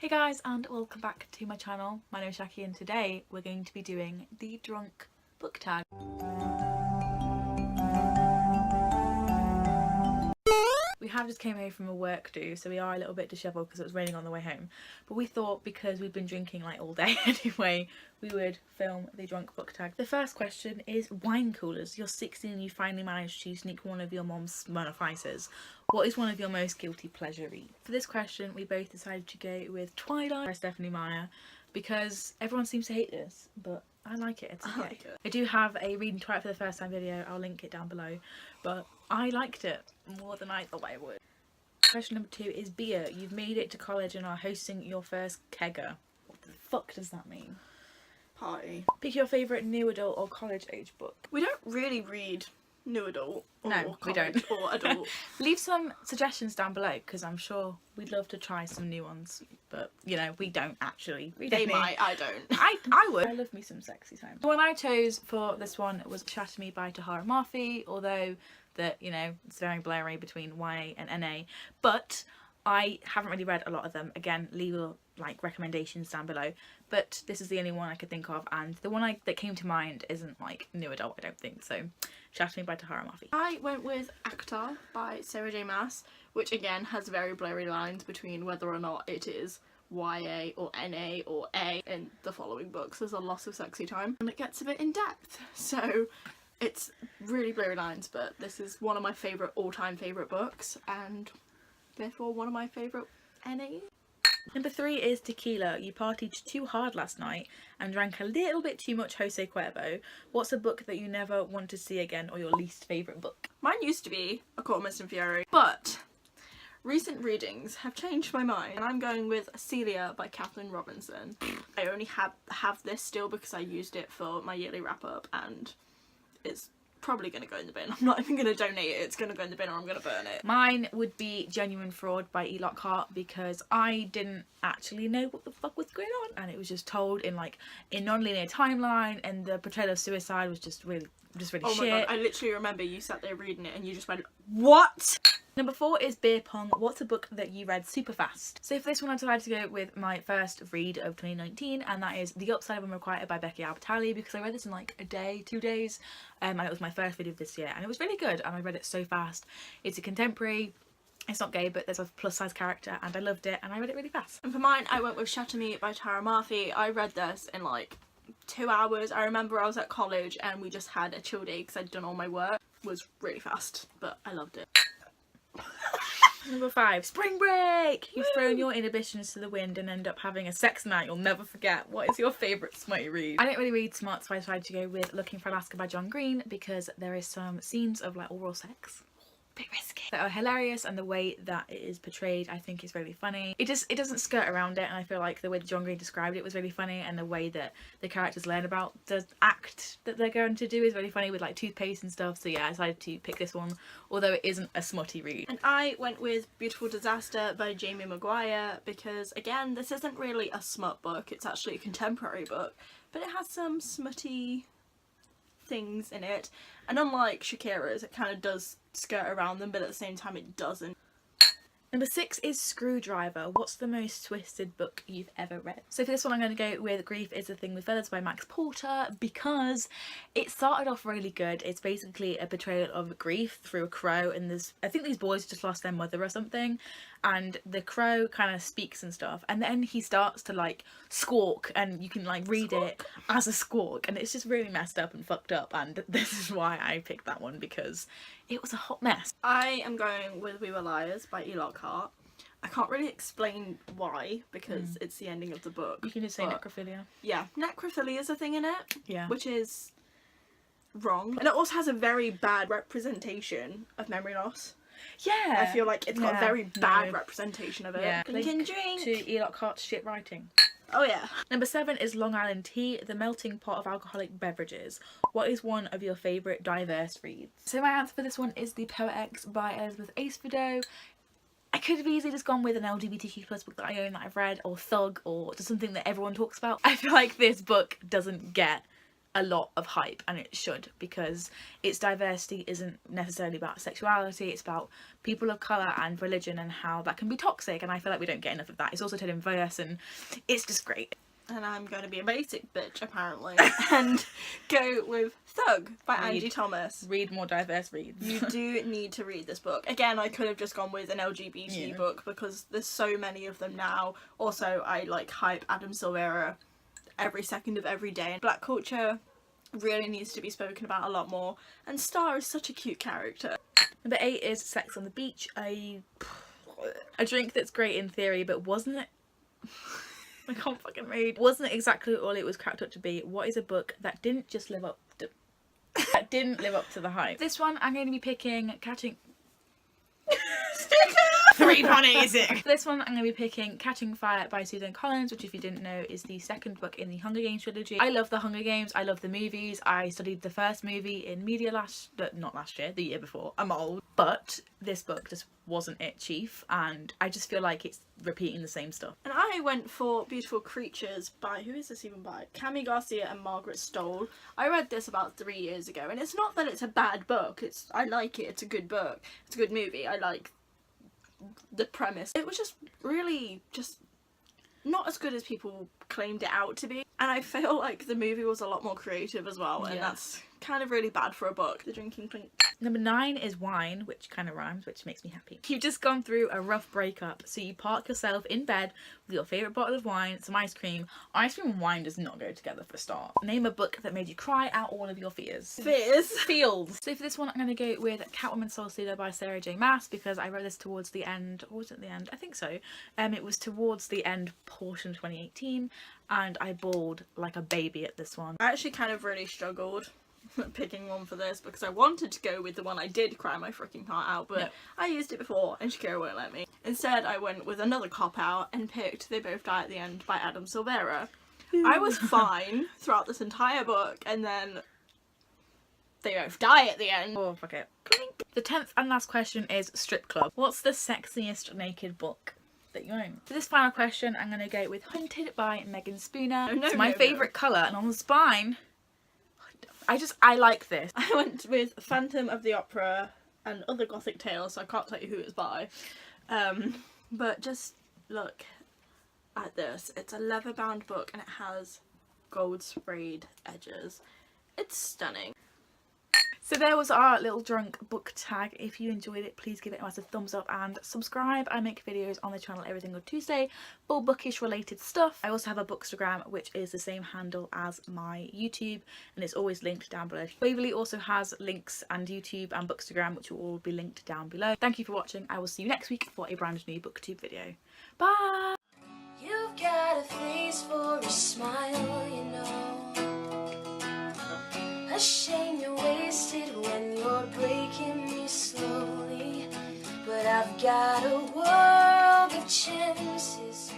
Hey guys, and welcome back to my channel. My name is Shaki and today we're going to be doing the drunk book tag. We have just came home from a work do, so we are a little bit dishevelled because it was raining on the way home. But we thought because we've been drinking like all day anyway, we would film the drunk book tag. The first question is wine coolers. You're 16 and you finally managed to sneak one of your mom's Smirnoff Ices. What is one of your most guilty pleasure reads? For this question, we both decided to go with Twilight by Stephanie Meyer because everyone seems to hate this, but I like it. It's okay. I like it. I do have a reading Twilight for the first time video. I'll link it down below, but I liked it more than I thought I would. Question number 2 is beer. You've made it to college and are hosting your first kegger. What the fuck does that mean? Party. Pick your favourite new adult or college age book. We don't really read new adult or no, we don't. or adult. Leave some suggestions down below because I'm sure we'd love to try some new ones, but you know, we don't actually read They any. might, I don't. I would. I love me some sexy time. The one I chose for this one was Shatter Me by Tahara Murphy, although that, you know, it's very blurry between YA and NA, but I haven't really read a lot of them. Again, leave like recommendations down below, but this is the only one I could think of, and the one that came to mind isn't like new adult, I don't think. So Shatter Me by Tahara Murphy. I went with Acta by Sarah J Maas, which again has very blurry lines between whether or not it is YA or NA or A in the following books. There's a lot of sexy time and it gets a bit in depth, so it's really blurry lines, but this is one of my favourite all-time favourite books and therefore one of my favourite NA. Number 3 is Tequila. You partied too hard last night and drank a little bit too much Jose Cuervo. What's a book that you never want to see again, or your least favourite book? Mine used to be A Court of Mist and Fury, but recent readings have changed my mind and I'm going with Celia by Kathleen Robinson. I only have this still because I used it for my yearly wrap-up and it's probably going to go in the bin. I'm not even going to donate it, it's going to go in the bin or I'm going to burn it. Mine would be Genuine Fraud by E. Lockhart because I didn't actually know what the fuck was going on and it was just told in like a non-linear timeline, and the portrayal of suicide was just really shit. Oh my god, I literally remember you sat there reading it and you just went, what? Number 4 is Beer Pong. What's a book that you read super fast? So for this one I decided to go with my first read of 2019, and that is The Upside of Unrequited by Becky Albertalli because I read this in like a day, 2 days, and it was my first video of this year and it was really good and I read it so fast. It's a contemporary, it's not gay, but there's a plus size character and I loved it and I read it really fast. And for mine I went with Shatter Me by Tahara Murphy. I read this in like 2 hours. I remember I was at college and we just had a chill day because I'd done all my work. It was really fast, but I loved it. Number 5, Spring Break! You've thrown your inhibitions to the wind and end up having a sex night you'll never forget. What is your favourite smutty read? I don't really read smut, so I decided to go with Looking for Alaska by John Green because there is some scenes of like oral sex. Bit risky. That are hilarious, and the way that it is portrayed I think is really funny. It doesn't skirt around it, and I feel like the way that John Green described it was really funny, and the way that the characters learn about the act that they're going to do is really funny with like toothpaste and stuff. So yeah, I decided to pick this one, although it isn't a smutty read. And I went with Beautiful Disaster by Jamie Maguire because again this isn't really a smut book, it's actually a contemporary book, but it has some smutty things in it, and unlike Shakira's it kind of does skirt around them, but at the same time it doesn't. Number 6 is Screwdriver. What's the most twisted book you've ever read? So for this one I'm going to go with Grief is a Thing with Feathers by Max Porter because it started off really good. It's basically a portrayal of grief through a crow, and I think these boys just lost their mother or something, and the crow kind of speaks and stuff, and then he starts to like squawk and you can like read it as a squawk, and it's just really messed up and fucked up, and this is why I picked that one because it was a hot mess. I am going with We Were Liars by E. Lockhart. I can't really explain why because it's the ending of the book. You can just say necrophilia. Yeah, necrophilia is a thing in it. Yeah. Which is wrong. And it also has a very bad representation of memory loss. Yeah. I feel like it's got a very bad representation of it. Yeah. You can drink. To E. Lockhart's shit writing. Oh yeah. Number 7 is Long Island Tea, the melting pot of alcoholic beverages. What is one of your favourite diverse reads? So my answer for this one is The Poet X by Elizabeth Acevedo. I could have easily just gone with an LGBTQ plus book that I own that I've read, or Thug, or just something that everyone talks about. I feel like this book doesn't get a lot of hype, and it should, because its diversity isn't necessarily about sexuality, it's about people of colour and religion and how that can be toxic, and I feel like we don't get enough of that. It's also told in verse and it's just great. And I'm going to be a basic bitch apparently and go with Thug by Angie Thomas. Read more diverse reads. You do need to read this book. Again, I could have just gone with an LGBT book because there's so many of them now. Also, I like hype Adam Silvera every second of every day. Black culture really needs to be spoken about a lot more, and Star is such a cute character. Number 8 is Sex on the Beach. A drink that's great in theory, but wasn't it? I can't fucking read. Wasn't exactly all it was cracked up to be. What is a book that didn't just live up to the hype? This one I'm going to be picking Catching 3.86. This one I'm going to be picking Catching Fire by Susan Collins, which, if you didn't know, is the second book in the Hunger Games trilogy. I love the Hunger Games. I love the movies. I studied the first movie in media not last year, the year before. I'm old. But this book just wasn't it, Chief, and I just feel like it's repeating the same stuff. And I went for Beautiful Creatures by, who is this even by? Cami Garcia and Margaret Stoll. I read this about 3 years ago, and it's not that it's a bad book. I like it. It's a good book. It's a good movie. I like the premise. It was just really just not as good as people claimed it out to be, and I feel like the movie was a lot more creative as well, and that's kind of really bad for a book. The drinking clink. Number 9 is Wine, which kind of rhymes, which makes me happy. You've just gone through a rough breakup, so you park yourself in bed with your favourite bottle of wine, some ice cream. Ice cream and wine does not go together for a start. Name a book that made you cry out all of your fears. Feels. So for this one, I'm going to go with Catwoman Soul Stealer by Sarah J Maas, because I wrote this towards the end, or was it the end? I think so. It was towards the end portion of 2018, and I bawled like a baby at this one. I actually kind of really struggled picking one for this because I wanted to go with the one I did cry my freaking heart out, but I used it before and Shakira won't let me. Instead, I went with another cop-out and picked They Both Die at the End by Adam Silvera. I was fine throughout this entire book, and then they both die at the end. Oh, fuck it. Clink. The 10th and last question is Strip Club. What's the sexiest naked book that you own? For this final question, I'm going to go with Hunted by Megan Spooner. It's my favourite colour, and on the spine, I like this. I went with Phantom of the Opera and other gothic tales, so I can't tell you who it's by. But just look at this. It's a leather-bound book and it has gold sprayed edges. It's stunning. So there was our little drunk book tag. If you enjoyed it, please give it a massive thumbs up and subscribe. I make videos on the channel every single Tuesday for bookish related stuff. I also have a Bookstagram, which is the same handle as my YouTube, and it's always linked down below. Waverly also has links and YouTube and Bookstagram, which will all be linked down below. Thank you for watching. I will see you next week for a brand new booktube video. Bye! You've got a face for a smile, you know. A shame you're wasted when you're breaking me slowly. But I've got a world of chances.